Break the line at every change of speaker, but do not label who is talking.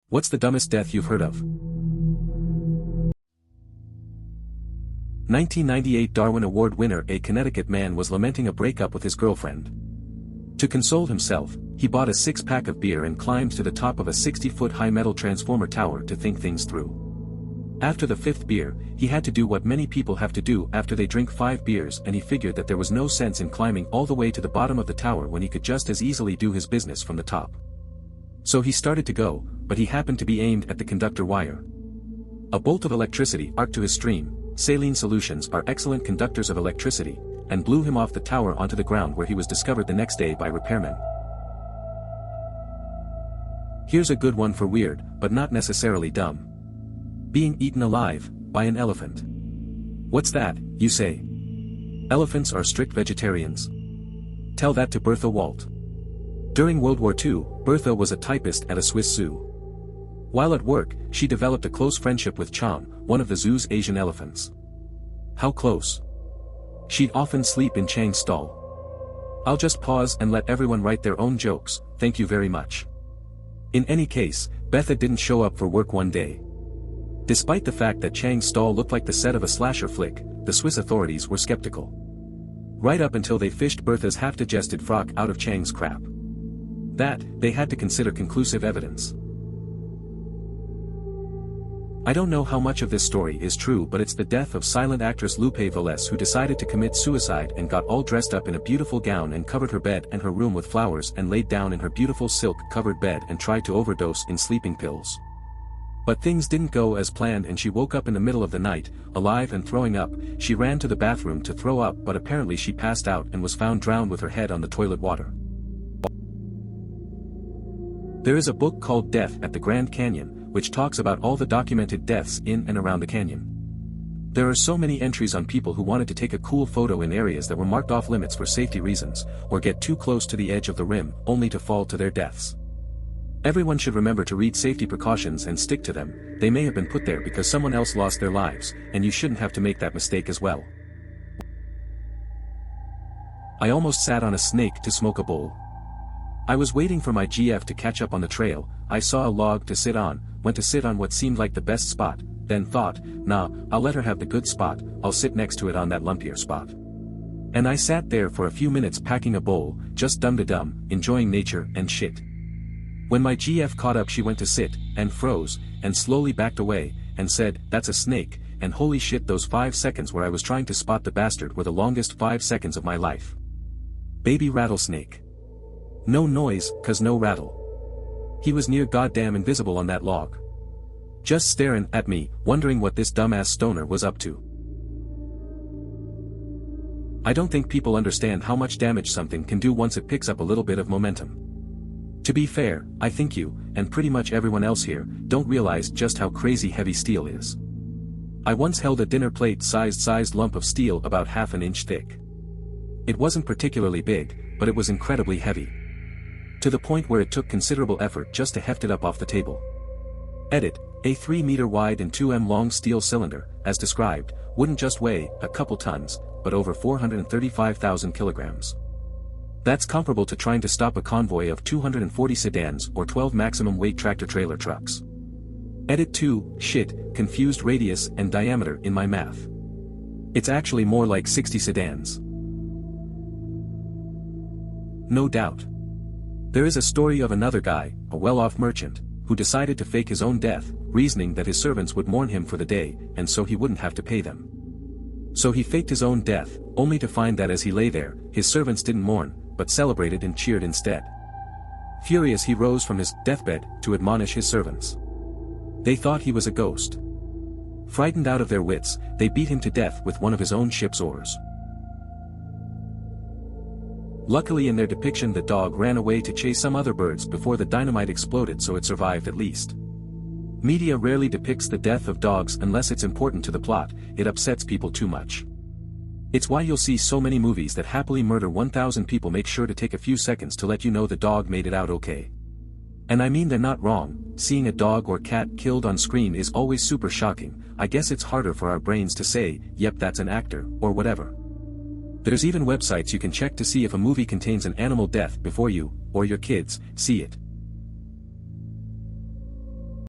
What's the dumbest death you've heard of? 1998 Darwin Award winner A Connecticut man was lamenting a breakup with his girlfriend. To console himself, he bought a 6-pack of beer and climbed to the top of a 60-foot high metal transformer tower to think things through. After the 5th beer, he had to do what many people have to do after they drink 5 beers, and he figured that there was no sense in climbing all the way to the bottom of the tower when he could just as easily do his business from the top. So he started to go, but he happened to be aimed at the conductor wire. A bolt of electricity arced to his stream. Saline solutions are excellent conductors of electricity, and blew him off the tower onto the ground, where he was discovered the next day by repairmen. Here's a good one for weird, but not necessarily dumb. Being eaten alive by an elephant. What's that, you say? Elephants are strict vegetarians. Tell that to Bertha Walt. During World War II, Bertha was a typist at a Swiss zoo. While at work, she developed a close friendship with Chang, one of the zoo's Asian elephants. How close? She'd often sleep in Chang's stall. I'll just pause and let everyone write their own jokes, thank you very much. In any case, Bertha didn't show up for work one day. Despite the fact that Chang's stall looked like the set of a slasher flick, the Swiss authorities were skeptical. Right up until they fished Bertha's half-digested frock out of Chang's crap. That, they had to consider conclusive evidence. I don't know how much of this story is true, but it's the death of silent actress Lupe Velez, who decided to commit suicide and got all dressed up in a beautiful gown and covered her bed and her room with flowers and laid down in her beautiful silk-covered bed and tried to overdose in sleeping pills. But things didn't go as planned and she woke up in the middle of the night, alive and throwing up. She ran to the bathroom to throw up, but apparently she passed out and was found drowned with her head on the toilet water. There is a book called Death at the Grand Canyon, which talks about all the documented deaths in and around the canyon. There are so many entries on people who wanted to take a cool photo in areas that were marked off limits for safety reasons, or get too close to the edge of the rim, only to fall to their deaths. Everyone should remember to read safety precautions and stick to them. They may have been put there because someone else lost their lives, and you shouldn't have to make that mistake as well. I almost sat on a snake to smoke a bowl. I was waiting for my GF to catch up on the trail. I saw a log to sit on, went to sit on what seemed like the best spot, then thought, nah, I'll let her have the good spot, I'll sit next to it on that lumpier spot. And I sat there for a few minutes packing a bowl, just dumb, enjoying nature and shit. When my GF caught up, she went to sit, and froze, and slowly backed away, and said, that's a snake, and holy shit, those 5 seconds where I was trying to spot the bastard were the longest 5 seconds of my life. Baby rattlesnake. No noise, 'cause no rattle. He was near goddamn invisible on that log. Just staring at me, wondering what this dumbass stoner was up to. I don't think people understand how much damage something can do once it picks up a little bit of momentum. To be fair, I think you, and pretty much everyone else here, don't realize just how crazy heavy steel is. I once held a dinner plate-sized lump of steel about half an inch thick. It wasn't particularly big, but it was incredibly heavy. To the point where it took considerable effort just to heft it up off the table. Edit, a 3 meter wide and 2 long steel cylinder, as described, wouldn't just weigh a couple tons, but over 435,000 kilograms. That's comparable to trying to stop a convoy of 240 sedans or 12 maximum weight tractor-trailer trucks. Edit 2, shit, confused radius and diameter in my math. It's actually more like 60 sedans. No doubt. There is a story of another guy, a well-off merchant, who decided to fake his own death, reasoning that his servants would mourn him for the day, and so he wouldn't have to pay them. So he faked his own death, only to find that as he lay there, his servants didn't mourn, but celebrated and cheered instead. Furious, he rose from his deathbed to admonish his servants. They thought he was a ghost. Frightened out of their wits, they beat him to death with one of his own ship's oars. Luckily, in their depiction, the dog ran away to chase some other birds before the dynamite exploded, so it survived at least. Media rarely depicts the death of dogs unless it's important to the plot. It upsets people too much. It's why you'll see so many movies that happily murder 1,000 people make sure to take a few seconds to let you know the dog made it out okay. And I mean, they're not wrong. Seeing a dog or cat killed on screen is always super shocking. I guess it's harder for our brains to say, yep, that's an actor, or whatever. There's even websites you can check to see if a movie contains an animal death before you, or your kids, see it.